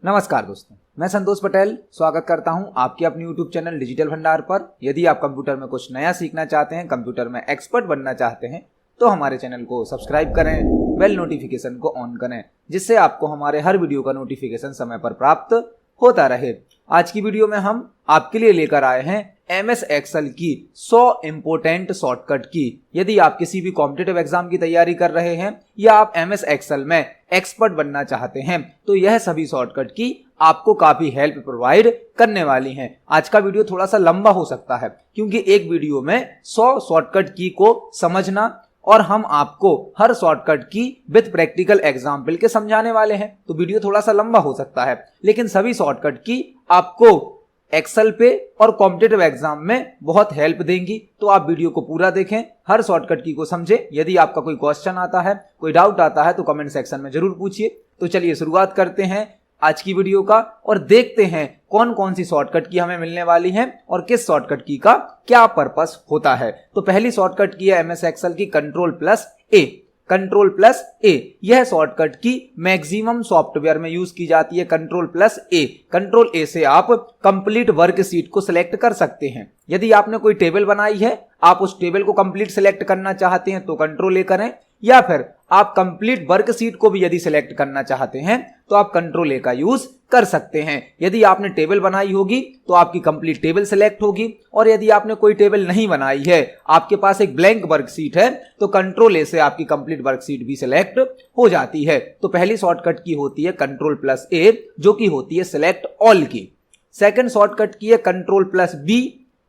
नमस्कार दोस्तों, मैं संतोष पटेल स्वागत करता हूं आपके अपने YouTube चैनल डिजिटल भंडार पर। यदि आप कंप्यूटर में कुछ नया सीखना चाहते हैं, कंप्यूटर में एक्सपर्ट बनना चाहते हैं, तो हमारे चैनल को सब्सक्राइब करें, बेल नोटिफिकेशन को ऑन करें, जिससे आपको हमारे हर वीडियो का नोटिफिकेशन समय पर प्राप्त होता रहे। आज की वीडियो में हम आपके लिए लेकर आए हैं MS एक्सेल की 100 इंपोर्टेंट शॉर्टकट की। यदि आप किसी भी कॉम्पिटिटिव एग्जाम की तैयारी कर रहे हैं या आप MS एक्सेल में एक्सपर्ट बनना चाहते हैं, तो यह सभी शॉर्टकट की आपको काफी हेल्प प्रोवाइड करने वाली हैं। आज का वीडियो थोड़ा सा लंबा हो सकता है, क्योंकि एक वीडियो में 100 शॉर्टकट की को समझना और हम आपको हर शॉर्टकट की विद प्रैक्टिकल एग्जाम्पल के समझाने वाले हैं, तो वीडियो थोड़ा सा लंबा हो सकता है। लेकिन सभी शॉर्टकट की आपको एक्सेल पे और कॉम्पिटिटिव एग्जाम में बहुत हेल्प देंगी, तो आप वीडियो को पूरा देखें, हर शॉर्टकट की को समझें। यदि आपका कोई क्वेश्चन आता है, कोई डाउट आता है, तो कमेंट सेक्शन में जरूर पूछिए। तो चलिए शुरुआत करते हैं आज की वीडियो का और देखते हैं कौन कौन सी शॉर्टकट की हमें मिलने वाली हैं और किस शॉर्टकट की का क्या पर्पस होता है। तो पहली शॉर्टकट की है MS एक्सेल की Ctrl+A। Ctrl+A यह शॉर्टकट की मैक्सिमम सॉफ्टवेयर में यूज की जाती है। Ctrl+A, Ctrl+A से आप कंप्लीट वर्कशीट को सिलेक्ट कर सकते हैं। यदि आपने कोई टेबल बनाई है, आप उस टेबल को कंप्लीट सिलेक्ट करना चाहते हैं तो Ctrl+A करें, या फिर आप कंप्लीट वर्कशीट को भी यदि सिलेक्ट करना चाहते हैं तो आप Ctrl+A का यूज कर सकते हैं। यदि आपने टेबल बनाई होगी तो आपकी कंप्लीट टेबल सिलेक्ट होगी, और यदि आपने कोई टेबल नहीं बनाई है, आपके पास एक ब्लैंक वर्कशीट है, तो Ctrl+A से आपकी कंप्लीट वर्कशीट भी सिलेक्ट हो जाती है। तो पहली शॉर्टकट की होती है Ctrl+A, जो की होती है सिलेक्ट ऑल की। सेकंड शॉर्टकट की है Ctrl+B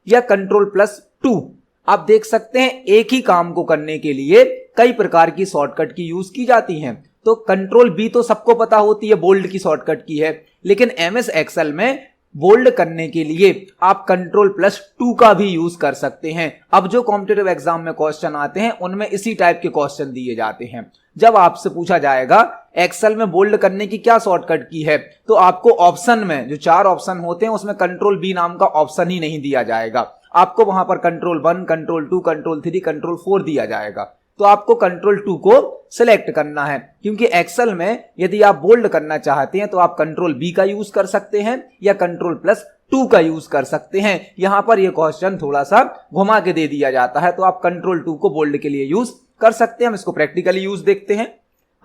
या Ctrl+2। आप देख सकते हैं एक ही काम को करने के लिए कई प्रकार की शॉर्टकट की यूज की जाती हैं। तो Ctrl+B तो सबको पता होती है, बोल्ड की शॉर्टकट की है, लेकिन MS एक्सेल में बोल्ड करने के लिए आप Ctrl+2 का भी यूज कर सकते हैं। अब जो कॉम्पिटिटिव एग्जाम में क्वेश्चन आते हैं उनमें इसी टाइप के क्वेश्चन दिए जाते हैं। जब आपसे पूछा जाएगा एक्सेल में बोल्ड करने की क्या शॉर्टकट की है, तो आपको ऑप्शन में जो 4 ऑप्शन होते हैं उसमें Ctrl+B नाम का ऑप्शन ही नहीं दिया जाएगा। आपको वहां पर Ctrl+1, Ctrl+2, Ctrl+3, Ctrl+4 दिया जाएगा। तो आपको Ctrl+2 को सिलेक्ट करना है, क्योंकि एक्सेल में यदि आप बोल्ड करना चाहते हैं तो आप Ctrl+B का यूज कर सकते हैं या Ctrl+2 का यूज कर सकते हैं। यहां पर यह क्वेश्चन थोड़ा सा घुमा के दे दिया जाता है, तो आप Ctrl+2 को बोल्ड के लिए यूज कर सकते हैं। हम इसको प्रैक्टिकली यूज देखते हैं।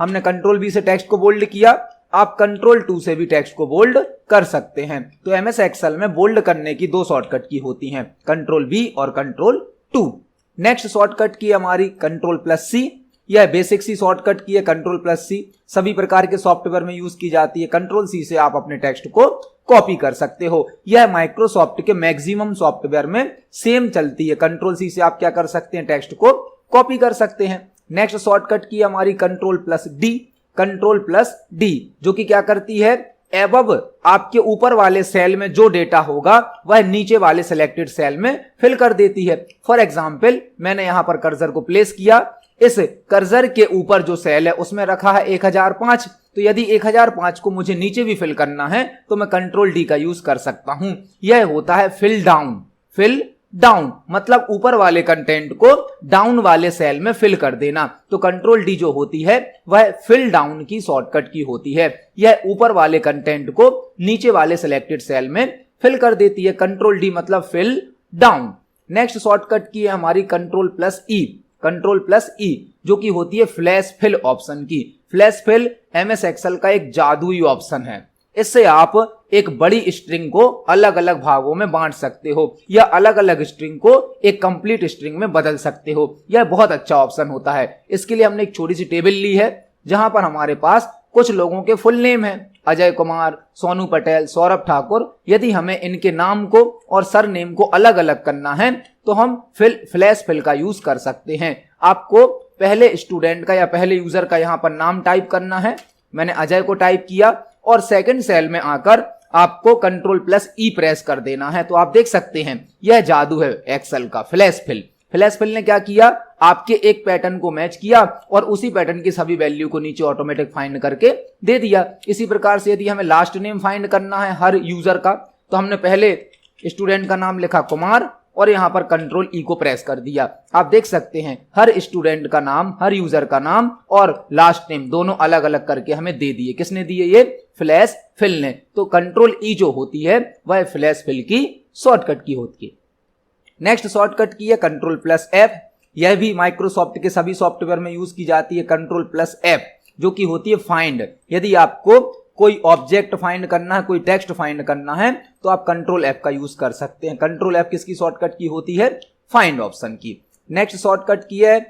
हमने Ctrl+B से टेक्स्ट को बोल्ड किया, आप Ctrl+2 से भी टेक्स्ट को बोल्ड कर सकते हैं। तो MS एक्सेल में बोल्ड करने की 2 शॉर्टकट की होती हैं, Ctrl+B और Ctrl+2। नेक्स्ट शॉर्टकट की हमारी Ctrl+C। यह बेसिक सी शॉर्टकट की है Ctrl+C, सभी प्रकार के सॉफ्टवेयर में यूज की जाती है। Ctrl+C से आप अपने टेक्स्ट को कॉपी कर सकते हो। यह माइक्रोसॉफ्ट के मैक्सिमम सॉफ्टवेयर में सेम चलती है। Ctrl+C से आप क्या कर सकते हैं, टेक्स्ट को कॉपी कर सकते हैं। नेक्स्ट शॉर्टकट की हमारी Ctrl+D। Ctrl+D जो कि क्या करती है, एबव आपके ऊपर वाले सेल में जो डेटा होगा वह नीचे वाले सिलेक्टेड सेल में फिल कर देती है। फॉर एग्जांपल, मैंने यहां पर कर्सर को प्लेस किया, इस कर्सर के ऊपर जो सेल है उसमें रखा है 1005, तो यदि 1005 को मुझे नीचे भी फिल करना है तो मैं Ctrl+D का यूज कर सकता हूं। यह होता है फिल डाउन। फिल डाउन मतलब ऊपर वाले कंटेंट को डाउन वाले सेल में फिल कर देना। तो Ctrl+D जो होती है वह फिल डाउन की शॉर्टकट की होती है। यह ऊपर वाले कंटेंट को नीचे वाले सिलेक्टेड सेल में फिल कर देती है। Ctrl+D मतलब फिल डाउन। नेक्स्ट शॉर्टकट की है हमारी Ctrl+E। Ctrl+E जो कि होती है फ्लैश फिल ऑप्शन की। फ्लैश फिल MS एक्सेल का एक जादुई ऑप्शन है। इससे आप एक बड़ी स्ट्रिंग को अलग अलग भागों में बांट सकते हो या अलग अलग स्ट्रिंग को एक कंप्लीट स्ट्रिंग में बदल सकते हो। यह बहुत अच्छा ऑप्शन होता है। इसके लिए हमने एक छोटी सी टेबल ली है, जहां पर हमारे पास कुछ लोगों के फुल नेम है, अजय कुमार, सोनू पटेल, सौरभ ठाकुर। यदि हमें इनके नाम को और सर नेम को अलग अलग करना है तो हम फ्लैश फिल का यूज कर सकते हैं। आपको पहले स्टूडेंट का या पहले यूजर का यहाँ पर नाम टाइप करना है। मैंने अजय को टाइप किया और सेकंड सेल में आकर आपको Ctrl+E प्रेस कर देना है। तो आप देख सकते हैं यह जादू है एक्सेल का, फ्लैश फिल। फ्लैश फिल ने क्या किया, आपके एक पैटर्न को मैच किया और उसी पैटर्न की सभी वैल्यू को नीचे ऑटोमेटिक फाइंड करके दे दिया। इसी प्रकार से यदि हमें लास्ट नेम फाइंड करना है हर यूजर का, तो हमने पहले स्टूडेंट का नाम लिखा कुमार और यहाँ पर कंट्रोल ई को प्रेस कर दिया। आप देख सकते हैं हर स्टूडेंट का नाम, हर यूजर का नाम और लास्ट नेम दोनों अलग अलग करके हमें दे दिए। किसने दिए? ये फ्लैश फिल ने। तो कंट्रोल ई जो होती है वह फ्लैश फिल की शॉर्टकट की होती है। नेक्स्ट शॉर्टकट की है कंट्रोल प्लस एफ। यह भी माइक्रोसॉफ्ट के सभी सॉफ्टवेयर में यूज की जाती है। कंट्रोल प्लस एफ जो कि होती है फाइंड। यदि आपको कोई ऑब्जेक्ट फाइंड करना है, कोई टेक्स्ट फाइंड करना है, तो आप कंट्रोल एफ का यूज कर सकते हैं। कंट्रोल एफ किसकी शॉर्टकट की होती है? फाइंड ऑप्शन की। नेक्स्ट शॉर्टकट की है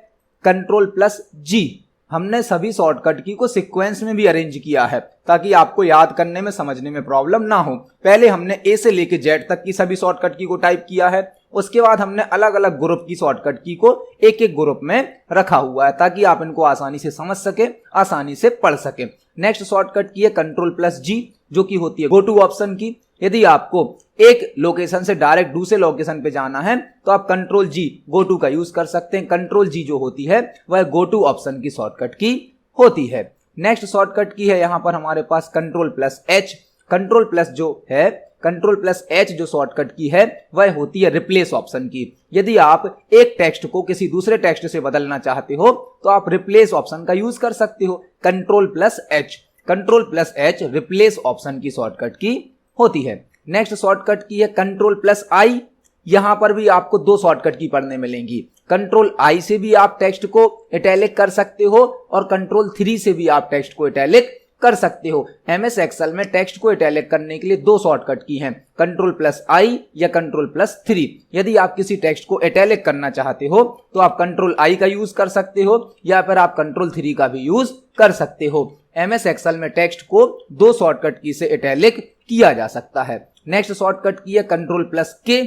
कंट्रोल प्लस जी। हमने सभी शॉर्टकट की को सीक्वेंस में भी अरेंज किया है ताकि आपको याद करने में, समझने में प्रॉब्लम ना हो। पहले हमने ए से लेके जेड तक की सभी शॉर्टकट की को टाइप किया है, उसके बाद हमने अलग अलग ग्रुप की शॉर्टकट की को एक एक ग्रुप में रखा हुआ है ताकि आप इनको आसानी से समझ सके, आसानी से पढ़ सके। नेक्स्ट शॉर्टकट की है कंट्रोल प्लस जी जो कि होती है गो टू ऑप्शन की। यदि आपको एक लोकेशन से डायरेक्ट दूसरे लोकेशन पे जाना है तो आप कंट्रोल जी गो टू का यूज कर सकते हैं। कंट्रोल जी जो होती है वह गो टू ऑप्शन की शॉर्टकट की होती है। नेक्स्ट शॉर्टकट की है यहां पर हमारे पास control plus H. Control plus जो है, कंट्रोल प्लस एच जो शॉर्टकट की है वह होती है रिप्लेस ऑप्शन की। यदि आप एक टेक्स्ट को किसी दूसरे टेक्स्ट से बदलना चाहते हो तो आप रिप्लेस ऑप्शन का यूज कर सकते हो। Control plus H, control plus H replace option की शॉर्टकट की होती है। नेक्स्ट शॉर्टकट की है कंट्रोल प्लस आई। यहां पर भी आपको दो शॉर्टकट की पढ़ने मिलेंगी। कंट्रोल आई से भी आप टेक्स्ट को इटैलिक कर सकते हो और कंट्रोल 3 से भी आप टेक्स्ट को इटैलिक कर सकते हो। एमएस एक्सेल में टेक्स्ट को इटैलिक करने के लिए दो शॉर्टकट की हैं, कंट्रोल प्लस आई या कंट्रोल प्लस 3। यदि आप किसी टेक्स्ट को इटैलिक करना चाहते हो तो आप कंट्रोल आई का यूज कर सकते हो या फिर आप कंट्रोल 3 का भी यूज कर सकते हो। एमएस एक्सेल में टेक्स्ट को दो शॉर्टकट की से इटैलिक किया जा सकता है। नेक्स्ट शॉर्टकट की है कंट्रोल प्लस के।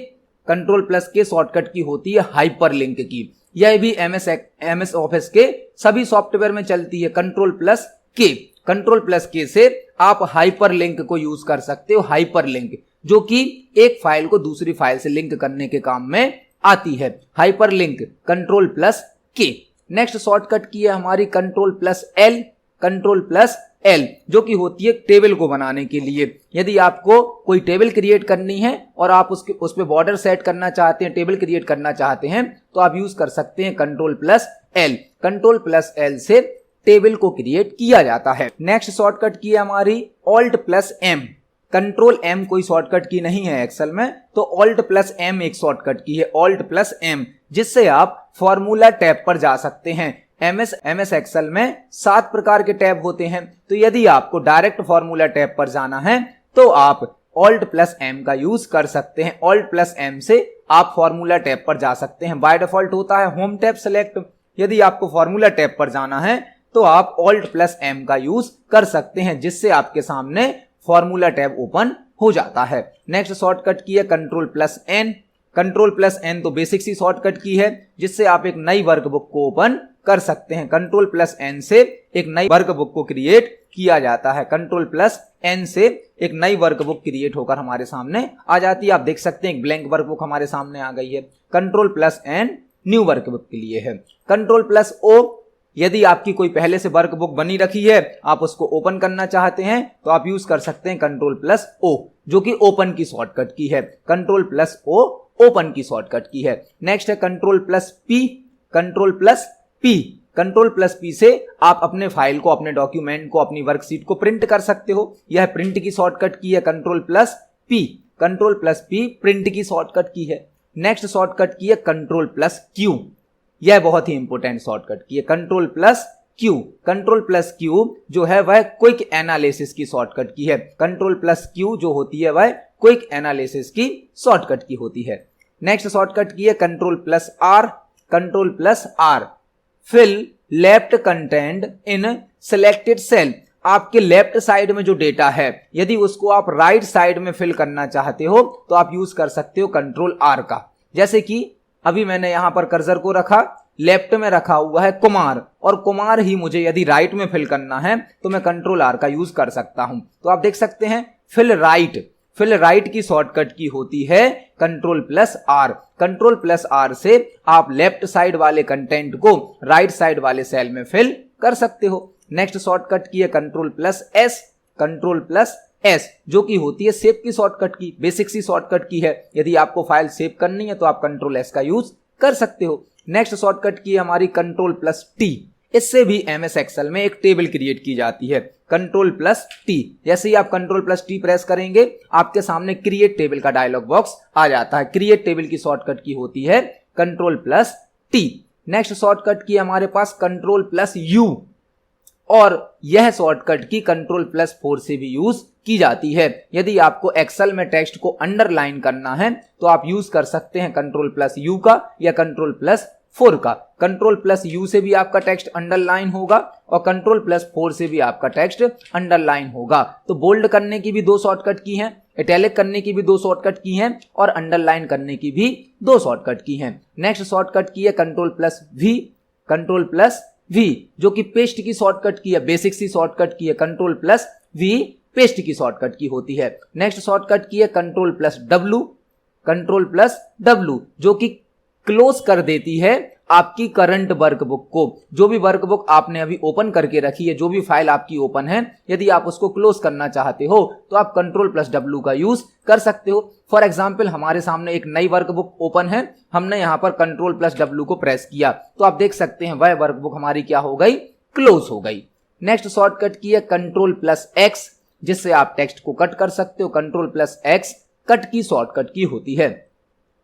कंट्रोल प्लस के शॉर्टकट की होती है हाइपरलिंक की। यह भी एमएस ऑफिस के सभी सॉफ्टवेयर में चलती है। कंट्रोल प्लस के, कंट्रोल प्लस के से आप हाइपरलिंक को यूज कर सकते हो। हाइपरलिंक जो कि एक फाइल को दूसरी फाइल से लिंक करने के काम में आती है। हाइपरलिंक कंट्रोल प्लस के। नेक्स्ट शॉर्टकट की है हमारी control plus L. Control plus L जो कि होती है टेबल को बनाने के लिए। यदि आपको कोई टेबल क्रिएट करनी है और आप उस पे बॉर्डर सेट करना चाहते हैं, टेबल क्रिएट करना चाहते हैं, तो आप यूज कर सकते हैं control plus L. Control plus L से टेबल को क्रिएट किया जाता है। नेक्स्ट शॉर्टकट की है हमारी alt plus M. Control M कोई शॉर्टकट की नहीं है एक्सेल में, तो ऑल्ट प्लस एम एक शॉर्टकट की है। ऑल्ट प्लस एम जिससे आप फॉर्मूला टैब पर जा सकते हैं। एमएस एक्सेल में 7 प्रकार के टैब होते हैं, तो यदि आपको डायरेक्ट फॉर्मूला टैब पर जाना है तो आप ऑल्ट प्लस एम का यूज कर सकते हैं। ऑल्ट प्लस एम से आप फॉर्मूला टैब पर जा सकते हैं। बाय डिफॉल्ट होता है होम टैब सेलेक्ट। यदि आपको फॉर्मूला टैब पर जाना है तो आप ऑल्ट प्लस एम का यूज कर सकते हैं जिससे आपके सामने फॉर्मूला टैब ओपन हो जाता है। नेक्स्ट शॉर्टकट की है control plus N. Control plus N तो बेसिक सी शॉर्टकट की है जिससे आप एक नई वर्कबुक को ओपन कर सकते हैं। कंट्रोल प्लस एन से एक नई वर्कबुक को क्रिएट किया जाता है। कंट्रोल प्लस एन से एक नई वर्कबुक क्रिएट होकर हमारे सामने आ जाती है। आप देख सकते हैं एक ब्लैंक वर्कबुक हमारे सामने आ गई है। Control plus N new workbook के लिए है। कंट्रोल प्लस ओ यदि आपकी कोई पहले से वर्कबुक बनी रखी है, आप उसको ओपन करना चाहते हैं तो आप यूज कर सकते हैं कंट्रोल प्लस ओ जो कि ओपन की शॉर्टकट की है। कंट्रोल प्लस ओ ओपन की शॉर्टकट की है। नेक्स्ट है control plus P. Control plus P, control plus P से आप अपने फाइल को, अपने डॉक्यूमेंट को, अपनी वर्कशीट को प्रिंट कर सकते हो। यह प्रिंट की शॉर्टकट की है control plus P. Control plus P print की शॉर्टकट की है। नेक्स्ट शॉर्टकट की है कंट्रोल प्लस क्यू। यह बहुत ही इंपॉर्टेंट शॉर्टकट की है control plus Q. Control plus Q जो है वह क्विक एनालिसिस की शॉर्टकट की है। कंट्रोल प्लस क्यू जो होती है वह क्विक एनालिसिस की शॉर्टकट की होती है। नेक्स्ट शॉर्टकट की है control plus R. Control plus R fill left content in selected cell. आपके लेफ्ट साइड में जो डेटा है यदि उसको आप राइट साइड में फिल करना चाहते हो तो आप यूज कर सकते हो कंट्रोल आर का। जैसे कि अभी मैंने यहां पर कर्सर को रखा, लेफ्ट में रखा हुआ है कुमार और कुमार ही मुझे यदि राइट में फिल करना है तो मैं कंट्रोल आर का यूज कर सकता हूं। तो आप देख सकते हैं फिल राइट की शॉर्टकट की होती है control plus R. Control plus R से आप लेफ्ट साइड वाले कंटेंट को राइट साइड वाले सेल में फिल कर सकते हो। नेक्स्ट शॉर्टकट की है control plus S. Control plus S जो कि होती है सेव की शॉर्टकट की, बेसिक सी शॉर्टकट की है। यदि आपको फाइल सेव करनी है तो आप कंट्रोल एस का यूज कर सकते हो। नेक्स्ट शॉर्टकट की है हमारी कंट्रोल प्लस टी। इससे भी एमएस एक्सेल में एक टेबल क्रिएट की जाती है, कंट्रोल प्लस टी। जैसे ही आप कंट्रोल प्लस टी प्रेस करेंगे आपके सामने क्रिएट टेबल का डायलॉग बॉक्स आ जाता है। क्रिएट टेबल की शॉर्टकट की होती है control plus T. Next shortcut की हमारे पास कंट्रोल प्लस यू, और यह शॉर्टकट की कंट्रोल प्लस 4 से भी यूज की जाती है। यदि आपको एक्सेल में टेक्स्ट को अंडरलाइन करना है तो आप यूज कर सकते हैं कंट्रोल प्लस यू का या कंट्रोल प्लस 4 का। कंट्रोल प्लस यू से भी आपका टेक्स्ट अंडरलाइन होगा और कंट्रोल प्लस 4 से भी आपका टेक्स्ट अंडरलाइन होगा। तो बोल्ड करने की भी 2 शॉर्टकट की हैं, इटैलिक करने की भी 2 शॉर्टकट की हैं और अंडरलाइन करने की भी 2 शॉर्टकट की हैं। नेक्स्ट शॉर्टकट की है control plus V, control plus V जो कि पेस्ट की शॉर्टकट की है, बेसिक सी शॉर्टकट की है। कंट्रोल प्लस वी पेस्ट की शॉर्टकट की होती है। नेक्स्ट शॉर्टकट की है control plus W, control plus W जो कि क्लोज कर देती है आपकी करंट वर्कबुक को। जो भी वर्कबुक आपने अभी ओपन करके रखी है, जो भी फाइल आपकी ओपन है, यदि आप उसको क्लोज करना चाहते हो तो आप कंट्रोल प्लस डब्ल्यू का यूज कर सकते हो। फॉर एग्जाम्पल हमारे सामने एक नई वर्कबुक ओपन है, हमने यहां पर कंट्रोल प्लस डब्ल्यू को प्रेस किया तो आप देख सकते हैं वह वर्कबुक हमारी क्या हो गई, क्लोज हो गई। नेक्स्ट शॉर्टकट की है कंट्रोल प्लस एक्स जिससे आप टेक्स्ट को कट कर सकते हो। कंट्रोल प्लस एक्स कट की शॉर्टकट की होती है।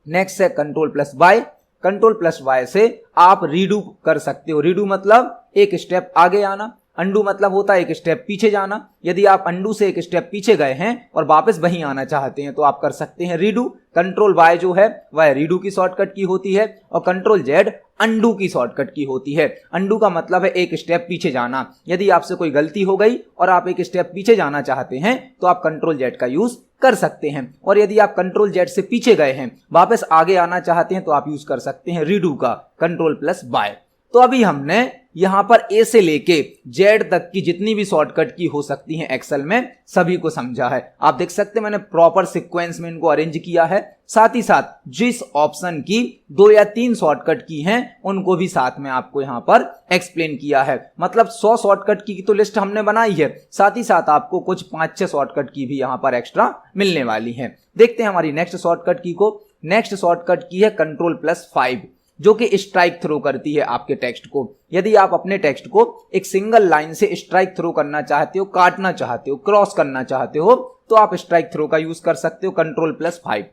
नेक्स्ट है control plus Y. Control plus Y से आप रीडू कर सकते हो। रीडू मतलब एक स्टेप आगे आना, अंडू मतलब होता है एक स्टेप पीछे जाना। यदि आप अंडू से एक स्टेप पीछे गए हैं और वापस वहीं आना चाहते हैं तो आप कर सकते हैं रीडू। कंट्रोल वाई जो है वह रीडू की शॉर्टकट की होती है और कंट्रोल जेड अंडू की शॉर्टकट की होती है। अंडू का मतलब है एक स्टेप पीछे जाना। यदि आपसे कोई गलती हो गई और आप एक स्टेप पीछे जाना चाहते हैं तो आप कंट्रोल जेड का यूज कर सकते हैं। और यदि आप कंट्रोल जेड से पीछे गए हैं वापस आगे आना चाहते हैं तो आप यूज कर सकते हैं रीडू का कंट्रोल प्लस वाई। तो अभी हमने यहां पर ए से लेके जेड तक की जितनी भी शॉर्टकट की हो सकती हैं एक्सेल में सभी को समझा है। आप देख सकते हैं मैंने प्रॉपर सीक्वेंस में इनको अरेंज किया है। साथ ही साथ जिस ऑप्शन की 2 या 3 शॉर्टकट की हैं उनको भी साथ में आपको यहां पर एक्सप्लेन किया है। मतलब 100 शॉर्टकट की तो लिस्ट हमने बनाई है, साथ ही साथ आपको कुछ 5-6 शॉर्टकट की भी यहां पर एक्स्ट्रा मिलने वाली है। देखते हैं हमारी नेक्स्ट शॉर्टकट की को। नेक्स्ट शॉर्टकट की है कंट्रोल प्लस 5 जो कि स्ट्राइक थ्रो करती है आपके टेक्स्ट को। यदि आप अपने टेक्स्ट को एक सिंगल लाइन से स्ट्राइक थ्रो करना चाहते हो, काटना चाहते हो, क्रॉस करना चाहते हो तो आप स्ट्राइक थ्रो का यूज कर सकते हो कंट्रोल प्लस 5।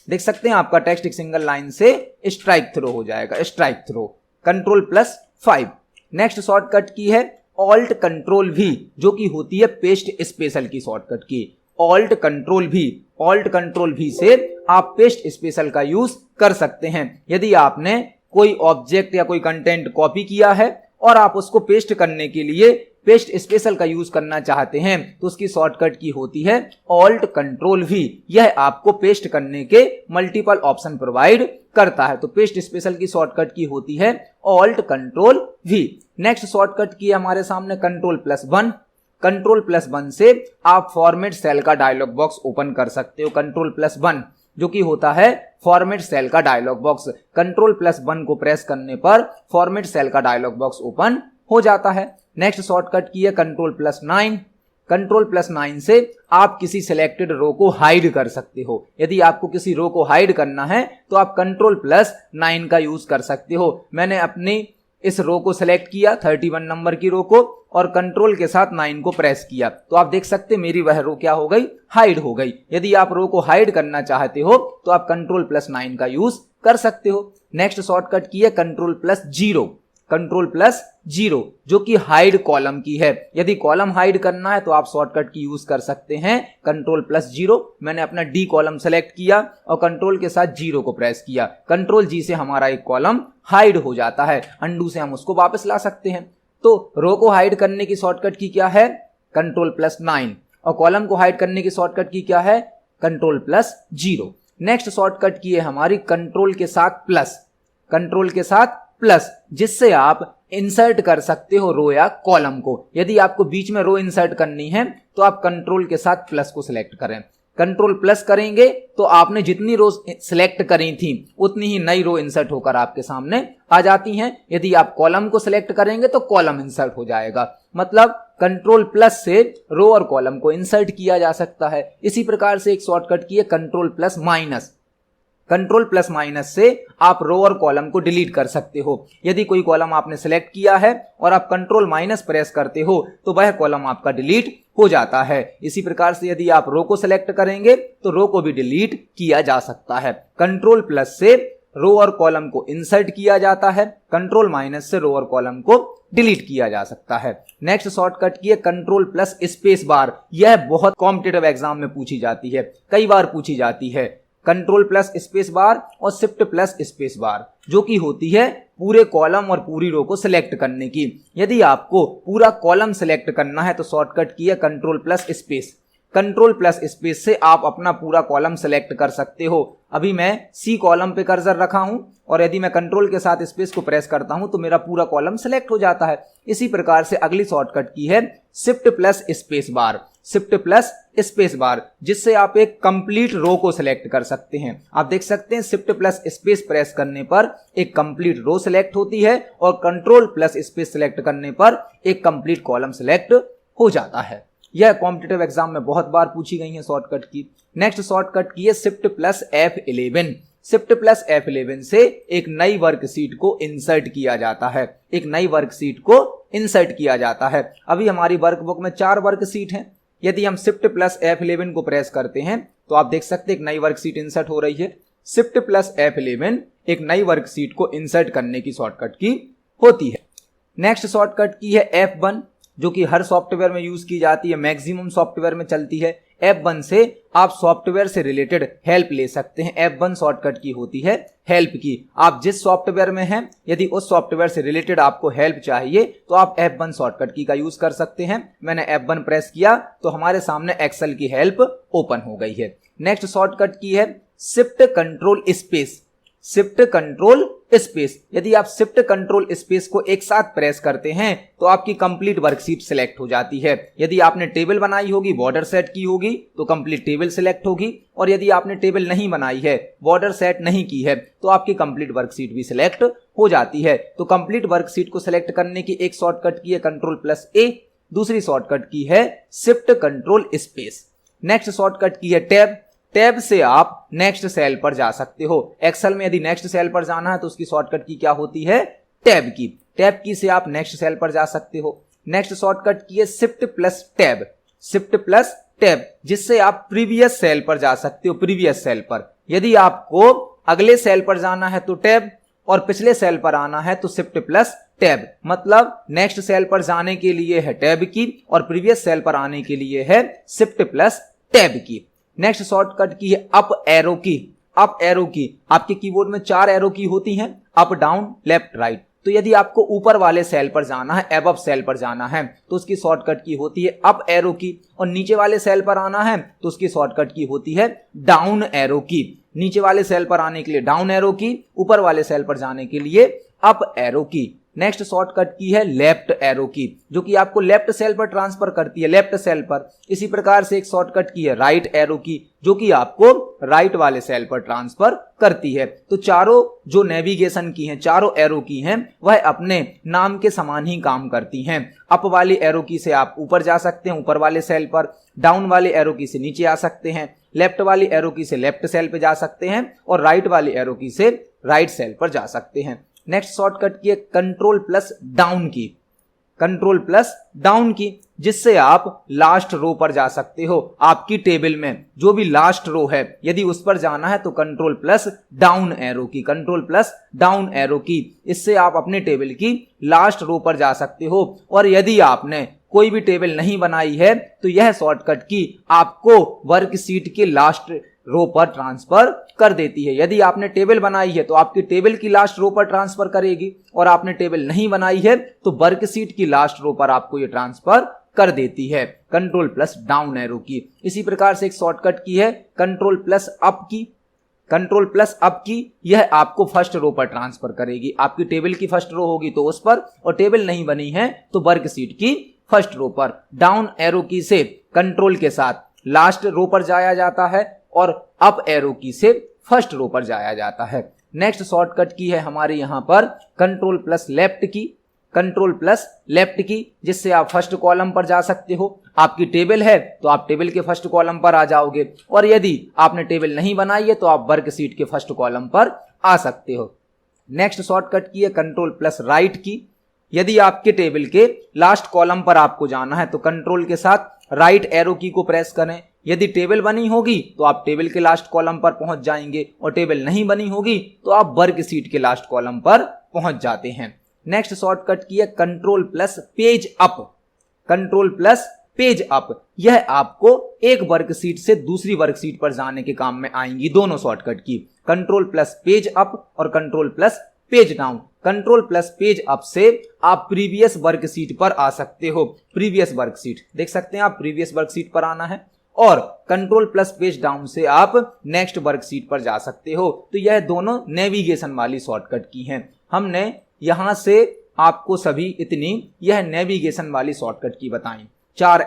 देख सकते हैं आपका टेक्स्ट एक सिंगल लाइन से स्ट्राइक थ्रो हो जाएगा, strikethrough control plus 5। Next shortcut की है ऑल्ट कंट्रोल वी जो कि होती है पेस्ट स्पेशल की shortcut key. Alt control V से आप पेस्ट स्पेशल का यूज कर सकते हैं। यदि आपने कोई ऑब्जेक्ट या कोई कंटेंट कॉपी किया है और आप उसको पेस्ट करने के लिए पेस्ट स्पेशल का यूज करना चाहते हैं तो उसकी शॉर्टकट की होती है ऑल्ट कंट्रोल वी। यह आपको पेस्ट करने के मल्टीपल ऑप्शन प्रोवाइड करता है। तो पेस्ट स्पेशल की शॉर्टकट की होती है alt control we. Next shortcut की हमारे सामने कंट्रोल प्लस 1। कंट्रोल प्लस 1 से आप फॉर्मेट सेल का डायलॉग बॉक्स ओपन कर सकते हो। कंट्रोल प्लस 1 जो कि होता है फॉर्मेट सेल का डायलॉग बॉक्स। कंट्रोल प्लस 1 को प्रेस करने पर फॉर्मेट सेल का डायलॉग बॉक्स ओपन हो जाता है। नेक्स्ट शॉर्टकट की है कंट्रोल प्लस 9। कंट्रोल प्लस 9 से आप किसी सिलेक्टेड रो को हाइड कर सकते हो। यदि आपको किसी रो को हाइड करना है तो आप कंट्रोल प्लस 9 का यूज कर सकते हो। मैंने अपनी इस रो को सिलेक्ट किया 31 नंबर की रो को और कंट्रोल के साथ 9 को प्रेस किया तो आप देख सकते मेरी वह रो क्या हो गई, हाइड हो गई। यदि आप रो को हाइड करना चाहते हो तो आप कंट्रोल प्लस 9 का यूज कर सकते हो। नेक्स्ट शॉर्टकट की है कंट्रोल प्लस 0। कंट्रोल प्लस 0 जो कि हाइड कॉलम की है। यदि कॉलम हाइड करना है तो आप शॉर्टकट की यूज कर सकते हैं कंट्रोल प्लस 0। मैंने अपना डी कॉलम सेलेक्ट किया और कंट्रोल के साथ 0 को प्रेस किया। कंट्रोल जी से हमारा एक कॉलम हाइड हो जाता है। अंडू से हम उसको वापस ला सकते हैं। तो रो को हाइड करने की शॉर्टकट की क्या है, कंट्रोल प्लस 9, और कॉलम को हाइड करने की शॉर्टकट की क्या है, कंट्रोल प्लस 0। नेक्स्ट शॉर्टकट की है हमारी कंट्रोल के साथ प्लस। कंट्रोल के साथ प्लस जिससे आप इंसर्ट कर सकते हो रो या कॉलम को। यदि आपको बीच में रो इंसर्ट करनी है तो आप कंट्रोल के साथ प्लस को सिलेक्ट करें। कंट्रोल प्लस करेंगे तो आपने जितनी रो सिलेक्ट करी थी उतनी ही नई रो इंसर्ट होकर आपके सामने आ जाती हैं। यदि आप कॉलम को सिलेक्ट करेंगे तो कॉलम इंसर्ट हो जाएगा। मतलब कंट्रोल प्लस से रो और कॉलम को इंसर्ट किया जा सकता है। इसी प्रकार से एक शॉर्टकट की है control plus minus. Control plus minus से आप रो और कॉलम को डिलीट कर सकते हो। यदि कोई कॉलम आपने सिलेक्ट किया है और आप कंट्रोल माइनस प्रेस करते हो तो वह कॉलम आपका डिलीट हो जाता है। इसी प्रकार से यदि आप रो को सिलेक्ट करेंगे तो रो को भी डिलीट किया जा सकता है। कंट्रोल प्लस से रो और कॉलम को इंसर्ट किया जाता है, कंट्रोल माइनस से रो और कॉलम को डिलीट किया जा सकता है। नेक्स्ट शॉर्टकट की है कंट्रोल प्लस स्पेस बार। यह बहुत कॉम्पिटिटिव एग्जाम में पूछी जाती है, कई बार पूछी जाती है। कंट्रोल प्लस स्पेस बार और शिफ्ट प्लस स्पेस बार जो कि होती है पूरे कॉलम और पूरी रो को सिलेक्ट करने की। यदि आपको पूरा कॉलम सिलेक्ट करना है तो शॉर्टकट की है control plus space. Control plus space से आप अपना पूरा कॉलम सिलेक्ट कर सकते हो। अभी मैं सी कॉलम पे कर्सर रखा हूं और यदि मैं कंट्रोल के साथ स्पेस को प्रेस करता हूं तो मेरा पूरा कॉलम सिलेक्ट हो जाता है। इसी प्रकार से अगली शॉर्टकट की है shift plus space bar. Shift plus space bar जिससे आप एक कंप्लीट रो को सिलेक्ट कर सकते हैं। आप देख सकते हैं शिफ्ट प्लस स्पेस प्रेस करने पर एक कंप्लीट रो सिलेक्ट होती है और कंट्रोल प्लस स्पेस सिलेक्ट करने पर एक कंप्लीट कॉलम सिलेक्ट हो जाता है। यह कॉम्पिटिटिव एग्जाम में बहुत बार पूछी गई है शॉर्टकट की। नेक्स्ट शॉर्टकट की है shift plus F11। Shift plus F11 से एक नई वर्कशीट को इंसर्ट किया जाता है। एक नई वर्कशीट को इंसर्ट किया जाता है। अभी हमारी वर्कबुक में 4 वर्कशीट हैं। यदि हम शिफ्ट प्लस F11 को प्रेस करते हैं तो आप देख सकते हैं एक नई वर्कशीट इंसर्ट हो रही है। शिफ्ट प्लस F11 एक नई वर्कशीट को इंसर्ट करने की शॉर्टकट की होती है। नेक्स्ट शॉर्टकट की है F1 जो कि हर सॉफ्टवेयर में यूज की जाती है, मैक्सिमम सॉफ्टवेयर में चलती है। F1 से आप सॉफ्टवेयर से रिलेटेड हेल्प ले सकते हैं। F1 शॉर्टकट की होती है हेल्प की। आप जिस सॉफ्टवेयर में हैं यदि उस सॉफ्टवेयर से रिलेटेड आपको हेल्प चाहिए तो आप F1 शॉर्टकट की का यूज कर सकते हैं। मैंने F1 प्रेस किया तो हमारे सामने एक्सेल की हेल्प ओपन हो गई है। नेक्स्ट शॉर्टकट की है shift control space. Shift control space. यदि आप शिफ्ट कंट्रोल स्पेस को एक साथ प्रेस करते हैं तो आपकी कंप्लीट वर्कशीट सिलेक्ट हो जाती है। यदि आपने टेबल बनाई होगी, बॉर्डर सेट की होगी तो कंप्लीट टेबल सिलेक्ट होगी और यदि आपने टेबल नहीं बनाई है, बॉर्डर सेट नहीं की है तो आपकी कंप्लीट वर्कशीट भी सिलेक्ट हो जाती है। तो कंप्लीट वर्कशीट को सिलेक्ट करने की एक शॉर्टकट की है कंट्रोल प्लस A, दूसरी शॉर्टकट की है shift control space. Next shortcut की है टैब। टैब से आप नेक्स्ट सेल पर जा सकते हो। एक्सेल में यदि नेक्स्ट सेल पर जाना है तो उसकी शॉर्टकट की क्या होती है? टैब की। टैब की से आप नेक्स्ट सेल पर जा सकते हो। नेक्स्ट शॉर्टकट की है shift plus tab. Shift plus tab जिससे आप प्रीवियस सेल पर जा सकते हो। प्रीवियस सेल पर यदि आपको अगले सेल पर जाना है तो टैब और पिछले सेल पर आना है तो शिफ्ट प्लस टैब। मतलब नेक्स्ट सेल पर जाने के लिए है टैब की और प्रीवियस सेल पर आने के लिए है शिफ्ट प्लस टैब की। नेक्स्ट शॉर्टकट की है अप एरो की। अप एरो की आपके कीबोर्ड में 4 एरो की होती हैं, अप डाउन लेफ्ट राइट। तो यदि आपको ऊपर वाले सेल पर जाना है, एबव सेल पर जाना है तो उसकी शॉर्टकट की होती है अप एरो की और नीचे वाले सेल पर आना है तो उसकी शॉर्टकट की होती है डाउन एरो की। नीचे वाले सेल पर आने के लिए डाउन एरो की, ऊपर वाले सेल पर जाने के लिए अप एरो की। नेक्स्ट शॉर्टकट की है लेफ्ट एरो की जो कि आपको लेफ्ट सेल पर ट्रांसफर करती है, लेफ्ट सेल पर। इसी प्रकार से एक शॉर्टकट की है राइट एरो की जो कि आपको राइट वाले सेल पर ट्रांसफर करती है। तो चारों जो नेविगेशन की हैं, चारों एरो की हैं, वह अपने नाम के समान ही काम करती हैं। अप वाली एरो की से आप ऊपर जा सकते हैं, ऊपर वाले सेल पर। डाउन वाले एरो की से नीचे आ सकते हैं। लेफ्ट वाली एरो की से लेफ्ट सेल पर जा सकते हैं और राइट वाली एरो की से राइट सेल पर जा सकते हैं। नेक्स्ट शॉर्टकट की है कंट्रोल प्लस डाउन की। कंट्रोल प्लस डाउन की जिससे आप लास्ट रो पर जा सकते हो। आपकी टेबल में जो भी लास्ट रो है यदि उस पर जाना है तो कंट्रोल प्लस डाउन एरो की। कंट्रोल प्लस डाउन एरो की इससे आप अपने टेबल की लास्ट रो पर जा सकते हो। और यदि आपने कोई भी टेबल नहीं बनाई है तो यह शॉर्टकट की आपको वर्कशीट के लास्ट रो पर ट्रांसफर कर देती है। यदि आपने टेबल बनाई है तो आपकी टेबल की लास्ट रो पर ट्रांसफर करेगी और आपने टेबल नहीं बनाई है तो वर्कशीट की लास्ट रो पर आपको ये ट्रांसफर कर देती है कंट्रोल प्लस डाउन एरो की। इसी प्रकार से एक शॉर्टकट की है कंट्रोल प्लस अप की। कंट्रोल प्लस अप की यह आपको फर्स्ट रो पर ट्रांसफर करेगी। आपकी टेबल की फर्स्ट रो होगी तो उस पर, और टेबल नहीं बनी है तो वर्कशीट की फर्स्ट रो पर। डाउन एरो की से कंट्रोल के साथ लास्ट रो पर जाया जाता है और अप एरो की से फर्स्ट रो पर जाया जाता है। नेक्स्ट शॉर्टकट की है हमारे यहाँ पर कंट्रोल प्लस लेफ्ट की, कंट्रोल प्लस लेफ्ट की, जिससे आप फर्स्ट कॉलम पर जा सकते हो। आपकी टेबल है तो आप टेबल के फर्स्ट कॉलम पर आ जाओगे, और यदि आपने टेबल नहीं बनाई है तो आप वर्कशीट के फर्स्ट कॉलम पर आ सकते हो। नेक्स्ट शॉर्टकट की है कंट्रोल प्लस राइट की। यदि आपके टेबल के लास्ट कॉलम पर आपको जाना है तो कंट्रोल के साथ राइट एरो की को प्रेस करें। यदि टेबल बनी होगी तो आप टेबल के लास्ट कॉलम पर पहुंच जाएंगे, और टेबल नहीं बनी होगी तो आप वर्कशीट के लास्ट कॉलम पर पहुंच जाते हैं। नेक्स्ट शॉर्टकट की है control plus page up, control plus page up. यह आपको एक वर्कशीट से दूसरी वर्कशीट पर जाने के काम में आएंगी दोनों शॉर्टकट की, कंट्रोल प्लस पेज अप और control plus page down. Control plus page up से आप प्रीवियस वर्कशीट पर आ सकते हो, प्रीवियस वर्कशीट देख सकते हैं आप, प्रीवियस वर्कशीट पर आना है, और कंट्रोल प्लस पेज डाउन से आप नेक्स्ट वर्कशीट पर जा सकते हो। तो यह दोनों नेविगेशन वाली शॉर्टकट की हैं। हमने यहां से आपको सभी इतनी यह नेविगेशन वाली शॉर्टकट की बताई। 4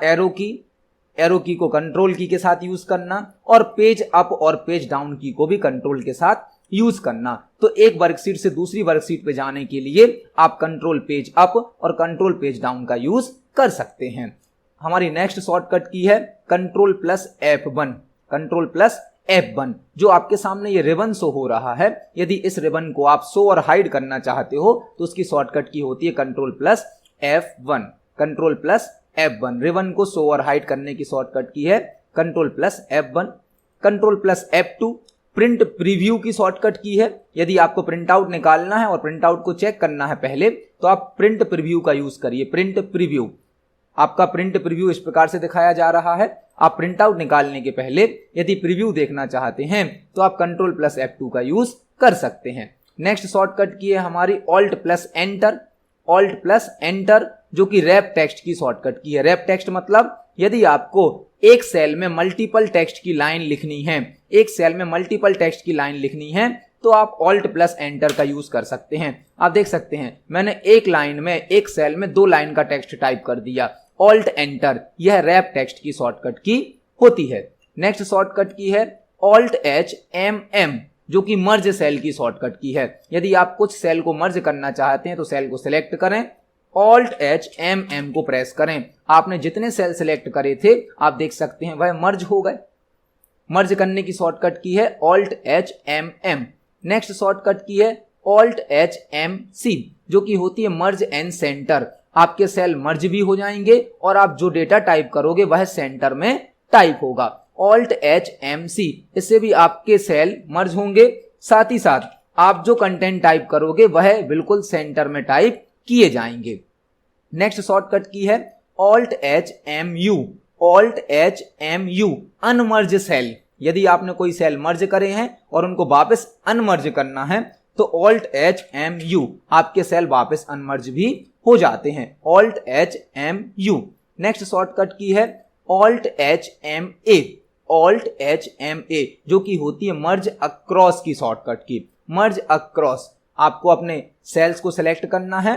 एरो की को कंट्रोल की के साथ यूज करना, और पेज अप और पेज डाउन की को भी कंट्रोल के साथ यूज करना। तो एक वर्कशीट से दूसरी वर्कशीट पे जाने के लिए आप कंट्रोल पेज अप और कंट्रोल पेज डाउन का यूज कर सकते हैं। हमारी नेक्स्ट शॉर्टकट की है control plus F1, control plus F1। जो आपके सामने ये रिबन शो हो रहा है, यदि इस रिबन को आप शो और हाइड करना चाहते हो तो उसकी शॉर्टकट की होती है control plus F1, control plus F1। Ribbon को शो और हाइड करने की शॉर्टकट की है control plus F1। Control plus F2 print preview की शॉर्टकट की है। यदि आपको प्रिंट आउट निकालना है और प्रिंट आउट को चेक करना है पहले, तो आप प्रिंट प्रीव्यू का यूज करिए। प्रिंट प्रीव्यू, आपका प्रिंट प्रीव्यू इस प्रकार से दिखाया जा रहा है। आप प्रिंट आउट निकालने के पहले यदि प्रीव्यू देखना चाहते हैं तो आप कंट्रोल प्लस F2 का यूज कर सकते हैं। नेक्स्ट शॉर्टकट की है हमारी alt plus enter, alt plus enter, जो कि रैप टेक्स्ट की शॉर्टकट की है। रैप टेक्स्ट मतलब यदि आपको एक सेल में मल्टीपल टेक्स्ट की लाइन लिखनी है, एक सेल में मल्टीपल टेक्स्ट की लाइन लिखनी है, तो आप ऑल्ट प्लस एंटर का यूज कर सकते हैं। आप देख सकते हैं मैंने एक लाइन में, एक सेल में 2 लाइन का टेक्स्ट टाइप कर दिया। ऑल्ट एंटर यह रैप टेक्स्ट की शॉर्टकट की होती है। नेक्स्ट शॉर्टकट की है ऑल्ट HMM, जो कि मर्ज सेल की शॉर्टकट की है। यदि आप कुछ सेल को मर्ज करना चाहते हैं तो सेल को सिलेक्ट करें, ऑल्ट HMM को प्रेस करें। आपने जितने सेल सिलेक्ट करे थे आप देख सकते हैं वह मर्ज हो गए। मर्ज करने की शॉर्टकट की है ऑल्ट HMM। नेक्स्ट शॉर्टकट की है ऑल्ट HMC, जो कि होती है मर्ज एंड सेंटर। आपके सेल मर्ज भी हो जाएंगे और आप जो डेटा टाइप करोगे वह सेंटर में टाइप होगा। ऑल्ट HMC, इससे भी आपके सेल मर्ज होंगे, साथ ही साथ आप जो कंटेंट टाइप करोगे वह बिल्कुल सेंटर में टाइप किए जाएंगे। नेक्स्ट शॉर्टकट की है alt HMU, alt HMU unmerge cell. यदि आपने कोई सेल मर्ज करे हैं और उनको वापस अनमर्ज करना है तो ऑल्ट HMU, आपके सेल वापस अनमर्ज भी हो जाते हैं। Alt HMU। नेक्स्ट शॉर्टकट की है ऑल्ट HMA, ऑल्ट HMA, जो कि होती है मर्ज अक्रॉस की शॉर्टकट की। मर्ज अक्रॉस, आपको अपने सेल्स को सिलेक्ट करना है,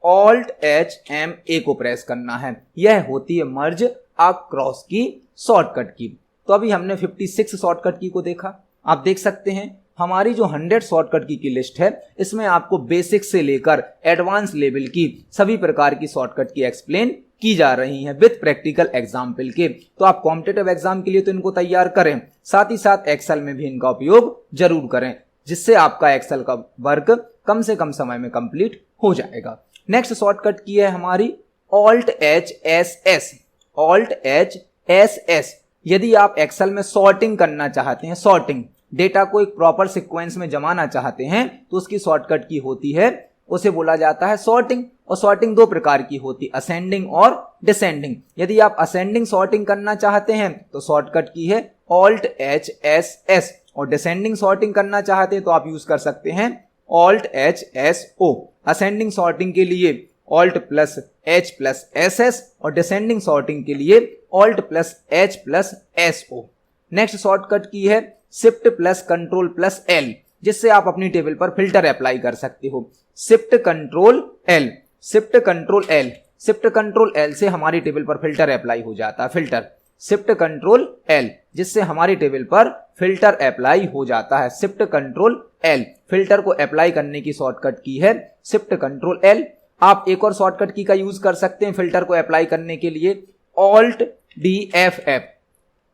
ऑल्ट HMA को प्रेस करना है, यह होती है मर्ज अक्रॉस की शॉर्टकट की। तो अभी हमने 56 शॉर्टकट की को देखा। आप देख सकते हैं हमारी जो 100 शॉर्टकट की लिस्ट है, इसमें आपको बेसिक से लेकर एडवांस लेवल की सभी प्रकार की शॉर्टकट की एक्सप्लेन की जा रही हैं विद प्रैक्टिकल एग्जाम्पल के। तो आप कॉम्पिटिटिव एग्जाम के लिए तो इनको तैयार करें, साथ ही साथ एक्सेल में भी इनका उपयोग जरूर करें, जिससे आपका एक्सेल का वर्क कम से कम समय में कंप्लीट हो जाएगा। नेक्स्ट शॉर्टकट की है हमारी ऑल्ट HSS, ऑल्ट HSS। यदि आप एक्सेल में सॉर्टिंग करना चाहते हैं, सॉर्टिंग, डेटा को एक प्रॉपर सीक्वेंस में जमाना चाहते हैं, तो उसकी शॉर्टकट की होती है, उसे बोला जाता है सॉर्टिंग। और सॉर्टिंग 2 प्रकार की होती है, असेंडिंग और डिसेंडिंग। यदि आप असेंडिंग सॉर्टिंग करना चाहते हैं तो शॉर्टकट की है ऑल्ट HSS, और डिसेंडिंग सॉर्टिंग करना चाहते हैं तो आप यूज कर सकते हैं ऑल्ट HSO। असेंडिंग सॉर्टिंग के लिए alt plus H plus SS और डिसेंडिंग सॉर्टिंग के लिए alt plus H plus SO। Next shortcut की है shift plus control plus L, जिससे आप अपनी टेबल पर फिल्टर अप्लाई कर सकते हो। Shift control L, shift control L, shift control L से हमारी टेबल पर फिल्टर अप्लाई हो जाता है। फिल्टर शिफ्ट कंट्रोल एल, जिससे हमारी टेबल पर फिल्टर अप्लाई हो जाता है। शिफ्ट कंट्रोल एल, फिल्टर को अप्लाई करने की शॉर्टकट की है शिफ्ट कंट्रोल एल। आप एक और शॉर्टकट की का यूज कर सकते हैं फिल्टर को अप्लाई करने के लिए, alt D F F,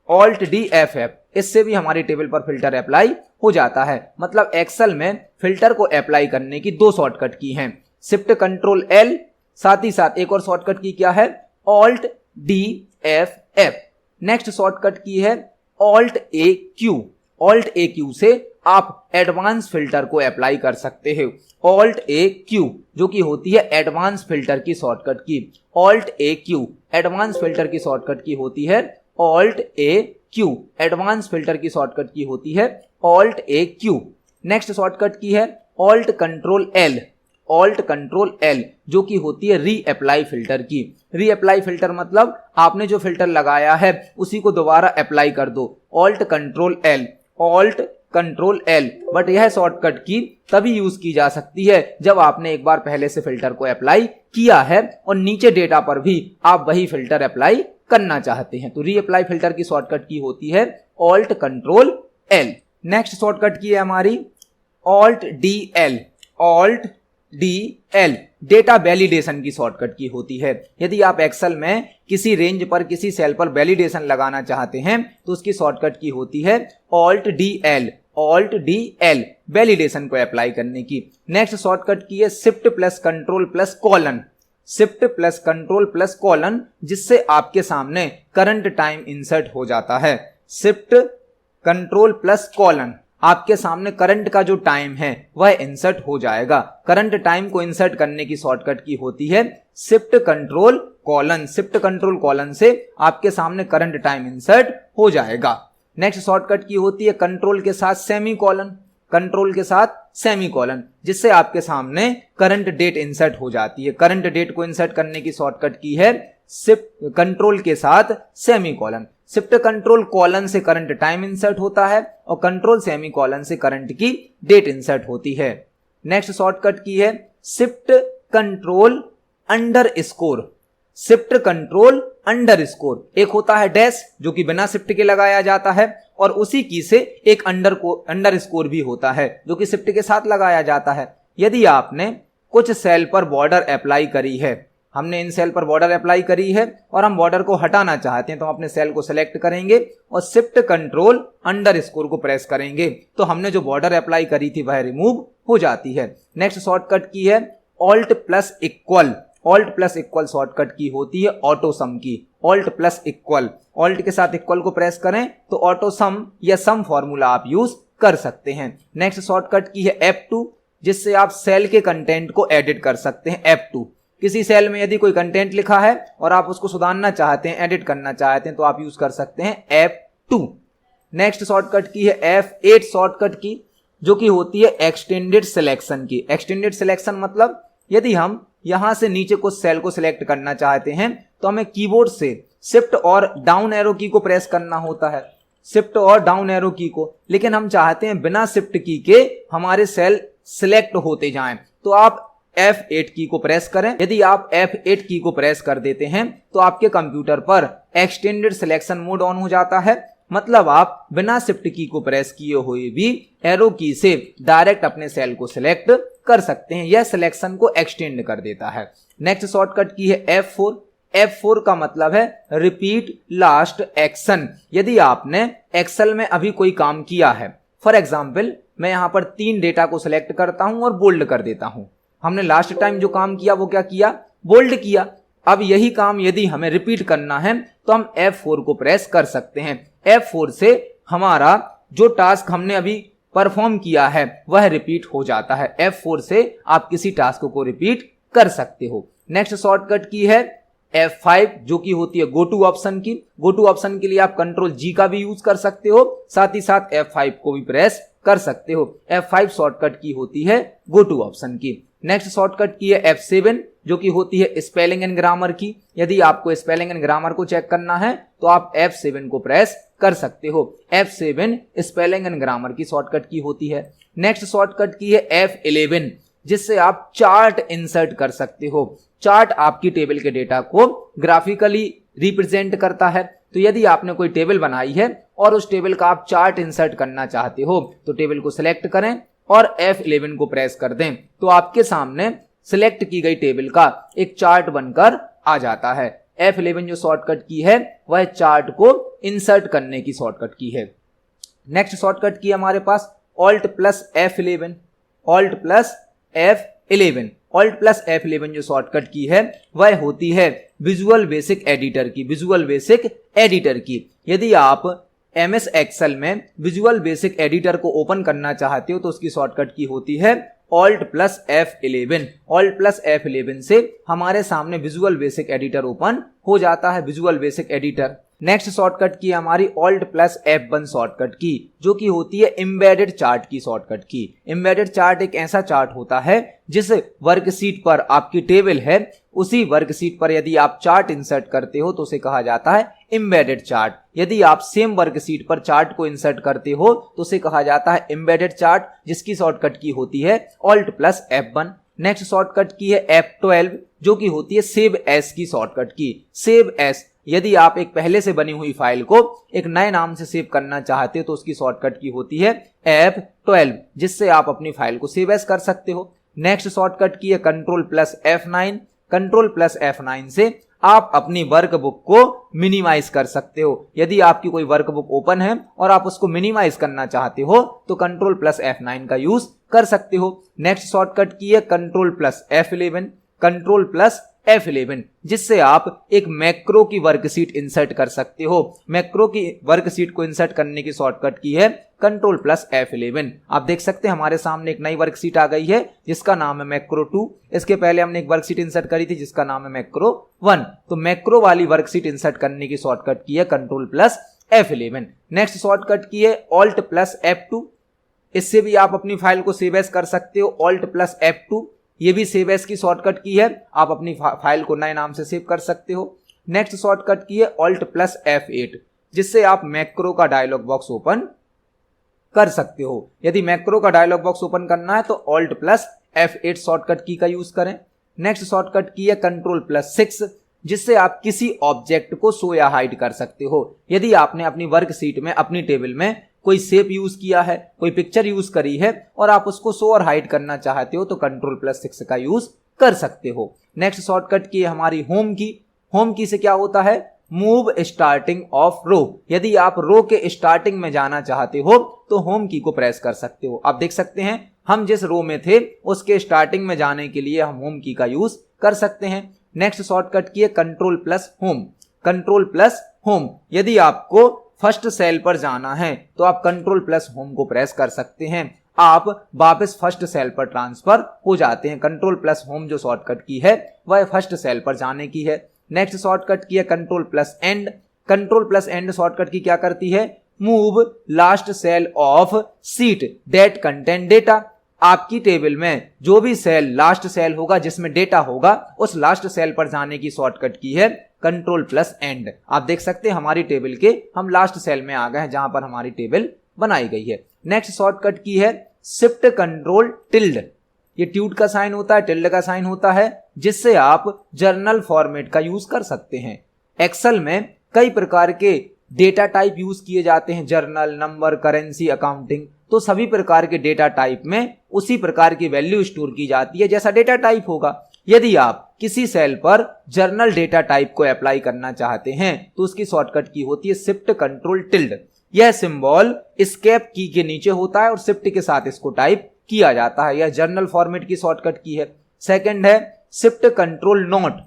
alt D F F, इससे भी हमारी टेबल पर फिल्टर अप्लाई हो जाता है। मतलब एक्सेल में फिल्टर को अप्लाई करने की दो शॉर्टकट की हैं, शिफ्ट कंट्रोल एल, साथ ही साथ एक और शॉर्टकट की क्या है, alt D F F. Next shortcut की है ऑल्ट ए क्यू, ऑल्ट ए क्यू से आप एडवांस फिल्टर को अप्लाई कर सकते हो। ऑल्ट ए क्यू जो कि होती है एडवांस फिल्टर की शॉर्टकट की, ऑल्ट ए क्यू एडवांस फिल्टर की शॉर्टकट की होती है, ऑल्ट ए क्यू एडवांस फिल्टर की शॉर्टकट की होती है ऑल्ट ए क्यू। नेक्स्ट शॉर्टकट की है alt control L, alt control L जो कि होती है री अप्लाई फिल्टर की। री अप्लाई फिल्टर मतलब आपने जो फिल्टर लगाया है उसी को दोबारा अप्लाई कर दो, alt control L, alt control L. But यह शॉर्टकट की तभी यूज की जा सकती है जब आपने एक बार पहले से फिल्टर को अप्लाई किया है और नीचे डेटा पर भी आप वही फिल्टर अप्लाई करना चाहते हैं। तो री अप्लाई फिल्टर की शॉर्टकट की होती है alt control L. Next shortcut की है हमारी alt D L, alt D L data validation की शॉर्टकट की होती है। यदि आप एक्सेल में किसी रेंज पर किसी सेल पर वैलिडेशन लगाना चाहते हैं तो उसकी शॉर्टकट की होती है alt D L, alt D L validation को अप्लाई करने की। नेक्स्ट शॉर्टकट की है shift plus control plus colon, shift plus control plus colon, जिससे आपके सामने करंट टाइम इंसर्ट हो जाता है। शिफ्ट कंट्रोल प्लस कॉलन, आपके सामने करंट का जो टाइम है वह इंसर्ट हो जाएगा। करंट टाइम को इंसर्ट करने की शॉर्टकट की होती है shift control colon, shift control colon से आपके सामने करंट टाइम इंसर्ट हो जाएगा। नेक्स्ट शॉर्टकट की होती है कंट्रोल के साथ सेमी कॉलन, कंट्रोल के साथ सेमी कॉलन, जिससे आपके सामने करंट डेट इंसर्ट हो जाती है। करंट डेट को इंसर्ट करने की शॉर्टकट की है शिफ्ट कंट्रोल के साथ semi colon. Shift control colon से करंट टाइम इंसर्ट होता है और कंट्रोल सेमी कॉलन से करंट की डेट इंसर्ट होती है। नेक्स्ट शॉर्टकट की है shift control under score, shift control under score. एक होता है डैश जो कि बिना शिफ्ट के लगाया जाता है और उसी की से एक अंडर स्कोर भी होता है जो कि शिफ्ट के साथ लगाया जाता है। यदि आपने कुछ सेल पर बॉर्डर अप्लाई करी है, हमने इन सेल पर बॉर्डर अप्लाई करी है और हम बॉर्डर को हटाना चाहते हैं तो हम अपने सेल को सिलेक्ट करेंगे और शिफ्ट कंट्रोल अंडर स्कोर को प्रेस करेंगे तो हमने जो बॉर्डर अप्लाई करी थी वह रिमूव हो जाती है। नेक्स्ट शॉर्टकट की है alt plus equal, alt plus equal shortcut key होती है ऑटो सम की, ऑल्ट प्लस इक्वल, ऑल्ट के साथ इक्वल को प्रेस करें तो ऑटो सम या सम फॉर्मूला आप यूज कर सकते हैं। नेक्स्ट शॉर्टकट की है F2, जिससे आप सेल के कंटेंट को एडिट कर सकते हैं। F2, किसी सेल में यदि कोई कंटेंट लिखा है और आप उसको सुधारना चाहते हैं, एडिट करना चाहते हैं तो आप यूज कर सकते हैं F2। नेक्स्ट शॉर्टकट की है F8 शॉर्टकट की, जो कि होती है एक्सटेंडेड सिलेक्शन की। एक्सटेंडेड सिलेक्शन मतलब यदि हम यहां से नीचे कुछ सेल को सिलेक्ट करना चाहते हैं तो हमें कीबोर्ड से शिफ्ट और डाउन एरो की को प्रेस करना होता है, शिफ्ट और डाउन एरो की को, लेकिन हम चाहते हैं बिना शिफ्ट की के हमारे सेल सिलेक्ट होते जाएं तो आप F8 की को प्रेस करें। यदि आप F8 की को प्रेस कर देते हैं तो आपके कंप्यूटर पर एक्सटेंडेड सिलेक्शन मोड ऑन हो जाता है, मतलब आप बिना शिफ्ट की को प्रेस किए हुए भी एरो की से डायरेक्ट अपने सेल को सिलेक्ट कर सकते हैं। यह सिलेक्शन को एक्सटेंड कर देता है। नेक्स्ट शॉर्टकट की है F4, F4 का मतलब है रिपीट लास्ट एक्शन। यदि आपने एक्सेल में अभी कोई काम किया है, फॉर एग्जाम्पल मैं यहां पर 3 डेटा को सिलेक्ट करता हूं और बोल्ड कर देता हूं। हमने लास्ट टाइम जो काम किया वो क्या किया, बोल्ड किया। अब यही काम यदि हमें रिपीट करना है तो हम F4 को प्रेस कर सकते हैं। F4 से हमारा जो टास्क हमने अभी परफॉर्म किया है वह रिपीट हो जाता है। F4 से आप किसी टास्क को रिपीट कर सकते हो। नेक्स्ट शॉर्टकट की है F5, जो कि होती है गो टू ऑप्शन की। गो टू ऑप्शन के लिए आप कंट्रोल G का भी यूज कर सकते हो, साथ ही साथ F5 को भी प्रेस कर सकते हो। F5 शॉर्टकट की होती है गो टू ऑप्शन की। नेक्स्ट शॉर्टकट की है F7, जो कि होती है स्पेलिंग एंड ग्रामर की। यदि आपको स्पेलिंग एंड ग्रामर को चेक करना है तो आप F7 को प्रेस कर सकते हो। F7 स्पेलिंग एंड ग्रामर की शॉर्टकट की होती है। नेक्स्ट शॉर्टकट की है F11, जिससे आप चार्ट इंसर्ट कर सकते हो। चार्ट आपकी टेबल के डेटा को ग्राफिकली रिप्रेजेंट करता है, तो यदि आपने कोई टेबल बनाई है और उस टेबल का आप चार्ट इंसर्ट करना चाहते हो तो टेबल को सिलेक्ट करें और F11 को प्रेस कर दें, तो आपके सामने सिलेक्ट की गई टेबल का एक चार्ट बनकर आ जाता है। F11 जो शॉर्टकट की है वह चार्ट को इंसर्ट करने की शॉर्टकट की है। नेक्स्ट शॉर्टकट की हमारे पास Alt plus F11। Alt plus F11 Alt plus F11 जो शॉर्टकट की है वह होती है विजुअल बेसिक एडिटर की। विजुअल बेसिक एडिटर की यदि आप MS एक्सेल में विजुअल बेसिक एडिटर को ओपन करना चाहते हो तो उसकी शॉर्टकट की होती है Alt plus F11। Alt plus F11 से हमारे सामने विजुअल बेसिक एडिटर ओपन हो जाता है, visual basic editor. Next shortcut की हमारी Alt प्लस F1 शॉर्टकट की, जो कि होती है एम्बेडेड चार्ट की शॉर्टकट की। एम्बेडेड चार्ट एक ऐसा चार्ट होता है जिस वर्कशीट पर आपकी टेबल है उसी वर्कशीट पर यदि आप चार्ट इंसर्ट करते हो तो उसे कहा जाता है एम्बेडेड चार्ट। यदि आप सेम वर्कशीट पर चार्ट को इंसर्ट करते हो तो उसे कहा जाता है एम्बेडेड चार्ट, जिसकी शॉर्टकट की होती है Alt plus F1। Next shortcut की है F12, जो कि होती है सेव एस की शॉर्टकट की। सेव एस यदि आप एक पहले से बनी हुई फाइल को एक नए नाम से सेव करना चाहते हो तो उसकी शॉर्टकट की होती है F12, जिससे आप अपनी फाइल को सेव एस कर सकते हो। नेक्स्ट शॉर्टकट की है control plus F9। Control plus F9 से आप अपनी वर्कबुक को मिनिमाइज कर सकते हो। यदि आपकी कोई वर्कबुक ओपन है और आप उसको मिनिमाइज करना चाहते हो तो कंट्रोल प्लस F9 का यूज कर सकते हो। नेक्स्ट शॉर्टकट की है control plus F11। Control plus F11, जिससे आप एक मैक्रो की वर्कशीट इंसर्ट कर सकते हो। मैक्रो की वर्कशीट को इंसर्ट करने की शॉर्टकट की है कंट्रोल प्लस F11। आप देख सकते हैं हमारे सामने एक नई वर्कशीट आ गई है जिसका नाम है मैक्रो 2। इसके पहले हमने एक वर्कशीट इंसर्ट करी थी जिसका नाम है मैक्रो 1। तो मैक्रो वाली वर्कशीट इंसर्ट करने की शॉर्टकट की है control plus F11। Next shortcut की है Alt प्लस F2। इससे भी आप अपनी फाइल को सेव एज कर सकते हो। Alt प्लस F2 ये भी सेव एज की शॉर्टकट की है, आप अपनी फाइल को नए नाम से सेव कर सकते हो। नेक्स्ट शॉर्टकट की है Alt प्लस F8, जिससे आप मैक्रो का डायलॉग बॉक्स ओपन कर सकते हो। यदि मैक्रो का डायलॉग बॉक्स ओपन करना है तो Alt प्लस F8 शॉर्टकट की का यूज करें। नेक्स्ट शॉर्टकट की है कंट्रोल प्लस 6, जिससे आप किसी ऑब्जेक्ट को शो या हाइड कर सकते हो। यदि आपने अपनी वर्कशीट में अपनी टेबल में कोई शेप यूज किया है, कोई पिक्चर यूज करी है और आप उसको शो और हाइड करना चाहते हो तो कंट्रोल प्लस 6 का यूज कर सकते हो। नेक्स्ट शॉर्टकट की है हमारी होम की। होम की से क्या होता है? मूव स्टार्टिंग ऑफ रो। यदि आप रो के स्टार्टिंग में जाना चाहते हो तो होम की को प्रेस कर सकते हो। आप देख सकते हैं हम जिस रो में थे उसके स्टार्टिंग में जाने के लिए हम होम की का यूज कर सकते हैं। नेक्स्ट शॉर्टकट की है control plus home. Control plus home, यदि आपको फर्स्ट सेल पर जाना है तो आप कंट्रोल प्लस होम को प्रेस कर सकते हैं, आप वापस फर्स्ट सेल पर ट्रांसफर हो जाते हैं। कंट्रोल प्लस होम जो शॉर्टकट की है वह फर्स्ट सेल पर जाने की है। नेक्स्ट शॉर्टकट की है control plus end. Control plus end shortcut key क्या करती है? Move last cell of sheet that contain data. आपकी टेबल में जो भी सेल लास्ट सेल होगा जिसमें डेटा होगा उस लास्ट सेल पर जाने की शॉर्टकट की है कंट्रोल प्लस एंड। आप देख सकते हैं हमारी टेबल के हम लास्ट सेल में आ गए हैं जहां पर हमारी टेबल बनाई गई है। नेक्स्ट शॉर्टकट की है शिफ्ट कंट्रोल टिल्ड। ये ट्यूड का साइन होता है, टिल्ड का साइन होता है, जिससे आप जर्नल फॉर्मेट का यूज कर सकते हैं। एक्सेल में कई प्रकार के डेटा टाइप यूज किए जाते हैं, जर्नल, नंबर, करेंसी, अकाउंटिंग। तो सभी प्रकार के डेटा टाइप में उसी प्रकार की वैल्यू स्टोर की जाती है जैसा डेटा टाइप होगा। यदि आप किसी सेल पर जर्नल डेटा टाइप को अप्लाई करना चाहते हैं तो उसकी शॉर्टकट की होती है शिफ्ट कंट्रोल टिल्ड। यह सिंबल एस्केप की के नीचे होता है और शिफ्ट के साथ इसको टाइप किया जाता है। यह जर्नल फॉर्मेट की शॉर्टकट की है। सेकंड है शिफ्ट कंट्रोल नोट।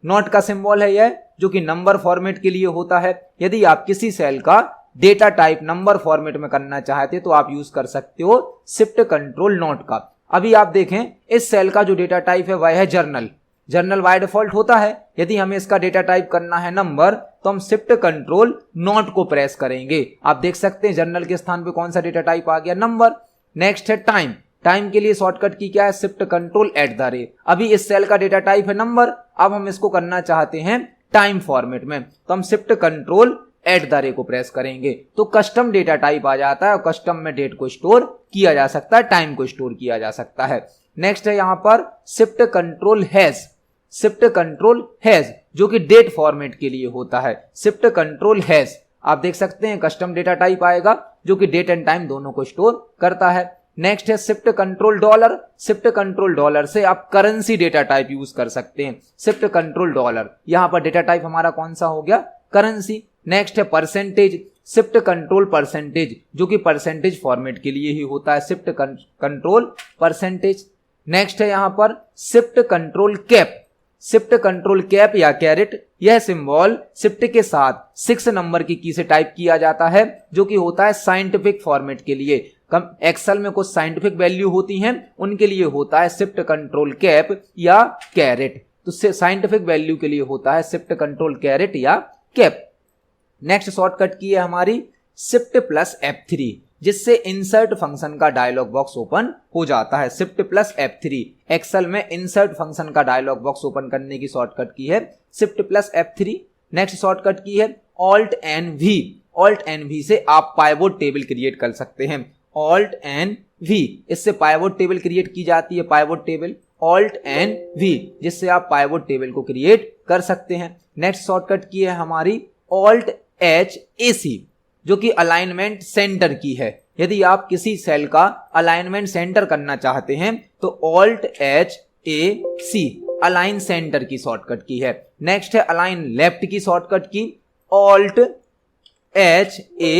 नोट का सिंबल है यह, जो कि नंबर फॉर्मेट के लिए होता है। यदि आप किसी सेल का डेटा टाइप नंबर फॉर्मेट में करना चाहते तो आप यूज कर सकते हो शिफ्ट कंट्रोल नोट का। अभी आप देखें इस सेल का जो डेटा टाइप है वह है जर्नल। जर्नल बाय डिफॉल्ट होता है। यदि हमें इसका डेटा टाइप करना है नंबर तो हम शिफ्ट कंट्रोल नोट को प्रेस करेंगे। आप देख सकते हैं जर्नल के स्थान पे कौन सा डेटा टाइप आ गया? नंबर। नेक्स्ट है टाइम। टाइम के लिए शॉर्टकट की क्या है? Shift control @। अभी इस सेल का डेटा टाइप है नंबर, अब हम इसको करना चाहते हैं टाइम फॉर्मेट में तो हम शिफ्ट कंट्रोल @ को प्रेस करेंगे तो कस्टम डेटा टाइप आ जाता है और कस्टम में डेट को स्टोर किया जा सकता है, टाइम को स्टोर किया जा सकता है। नेक्स्ट है यहां पर shift control hash. Shift control has जो कि डेट फॉर्मेट के लिए होता है। शिफ्ट कंट्रोल हैज आप देख सकते हैं कस्टम डेटा टाइप आएगा जो कि डेट एंड टाइम दोनों को स्टोर करता है। नेक्स्ट है shift control dollar. Shift control dollar से आप करेंसी डेटा टाइप यूज कर सकते हैं। शिफ्ट कंट्रोल डॉलर, यहां पर डेटा टाइप हमारा कौन सा हो गया, करेंसी। नेक्स्ट है परसेंटेज। शिफ्ट कंट्रोल परसेंटेज जो कि परसेंटेज फॉर्मेट के लिए ही होता है। Shift control percentage. नेक्स्ट है यहां पर shift control cap. Shift control cap या कैरेट, यह सिंबल शिफ्ट के साथ 6 नंबर की की से टाइप किया जाता है जो कि होता है साइंटिफिक फॉर्मेट के लिए। एक्सेल में कुछ साइंटिफिक वैल्यू होती हैं, उनके लिए होता है शिफ्ट कंट्रोल कैप या कैरेट। तो साइंटिफिक वैल्यू के लिए होता है शिफ्ट कंट्रोल कैरेट या कैप। नेक्स्ट शॉर्टकट की है हमारी शिफ्ट प्लस F3 जिससे इंसर्ट फंक्शन का डायलॉग बॉक्स ओपन हो जाता है। शिफ्ट प्लस F3 एक्सेल में इंसर्ट फंक्शन का डायलॉग बॉक्स ओपन करने की शॉर्टकट की है shift plus F3। Next shortcut की है alt N V. Alt N V से आप पाइवोट टेबल क्रिएट कर सकते हैं। ऑल्ट एन वी, इससे पाइवोट टेबल क्रिएट की जाती है। Pivot table alt N V जिससे आप पाइवोट टेबल को क्रिएट कर सकते हैं। नेक्स्ट शॉर्टकट की है हमारी ऑल्ट एच ए सी जो कि अलाइनमेंट सेंटर की है। यदि आप किसी सेल का अलाइनमेंट सेंटर करना चाहते हैं तो alt H A C align centre की शॉर्टकट की है। नेक्स्ट है अलाइन लेफ्ट की shortcut key alt H A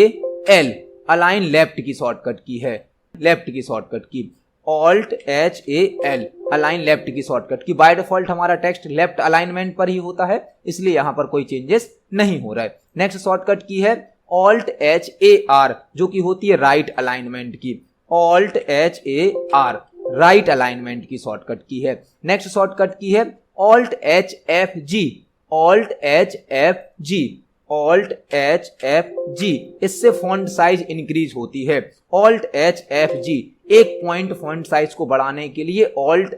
L align left की शॉर्टकट की है। लेफ्ट की shortcut key alt H A L align left की शॉर्टकट की। बाय डिफॉल्ट हमारा टेक्स्ट लेफ्ट अलाइनमेंट पर ही होता है इसलिए यहां पर कोई चेंजेस नहीं हो रहा है। नेक्स्ट शॉर्टकट की है ऑल्ट एच ए आर जो कि होती है राइट अलाइनमेंट की। Alt H A R right alignment की शॉर्टकट की है। नेक्स्ट शॉर्टकट की है alt H F G. Alt H F G alt H F G इससे फॉन्ट साइज इंक्रीज होती है। ऑल्ट एच एफ जी एक पॉइंट फॉन्ट साइज को बढ़ाने के लिए alt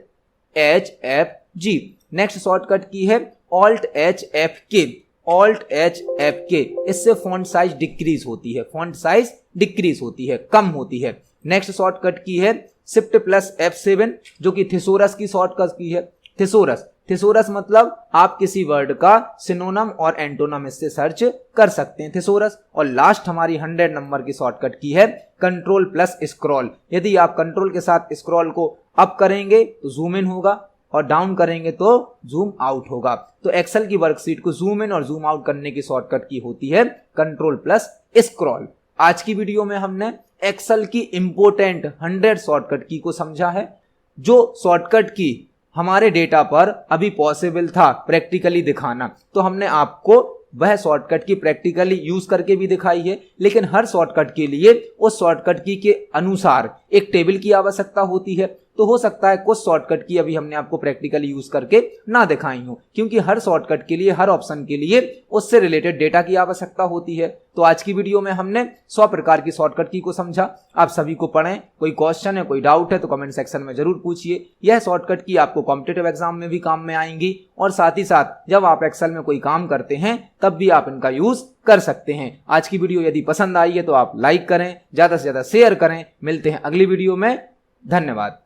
H F G. Next shortcut की है ऑल्ट एच एफ के। ऑल्ट एच एफ के इससे फॉन्ट साइज डिक्रीज होती है। फॉन्ट साइज डिक्रीज होती है, कम होती है। नेक्स्ट शॉर्टकट की है शिफ्ट प्लस F7 जो कि थिसोरस की शॉर्टकट की है। थिसोरस, थिसोरस मतलब आप किसी वर्ड का सिनोनम और एंटोनम इससे सर्च कर सकते हैं। थिसोरस। और लास्ट हमारी 100 नंबर की शॉर्टकट की है कंट्रोल प्लस स्क्रॉल। यदि आप कंट्रोल के साथ स्क्रॉल को अप करेंगे तो जूम इन होगा और डाउन करेंगे तो जूम आउट होगा। तो एक्सेल की वर्कशीट को जूम इन और जूम आउट करने की शॉर्टकट की होती है कंट्रोल प्लस स्क्रॉल। आज की वीडियो में हमने एक्सेल की इंपोर्टेंट 100 शॉर्टकट की को समझा है। जो शॉर्टकट की हमारे डेटा पर अभी पॉसिबल था प्रैक्टिकली दिखाना, तो हमने आपको वह शॉर्टकट की प्रैक्टिकली यूज करके भी दिखाई है। लेकिन हर शॉर्टकट के लिए उस शॉर्टकट की के अनुसार एक टेबल की आवश्यकता होती है। तो हो सकता है कुछ शॉर्टकट की अभी हमने आपको प्रैक्टिकली यूज करके ना दिखाई हो, क्योंकि हर शॉर्टकट के लिए, हर ऑप्शन के लिए उससे रिलेटेड डेटा की आवश्यकता होती है। तो आज की वीडियो में हमने 100 प्रकार की शॉर्टकट की को समझा। आप सभी को पढ़ें। कोई क्वेश्चन है, कोई डाउट है तो कमेंट सेक्शन में जरूर पूछिए। यह शॉर्टकट की आपको कॉम्पिटिटिव एग्जाम में भी काम में आएंगी और साथ ही साथ जब आप एक्सेल में कोई काम करते हैं तब भी आप इनका यूज कर सकते हैं। आज की वीडियो यदि पसंद आई है तो आप लाइक करें, ज्यादा से ज्यादा शेयर करें। मिलते हैं अगली वीडियो में। धन्यवाद।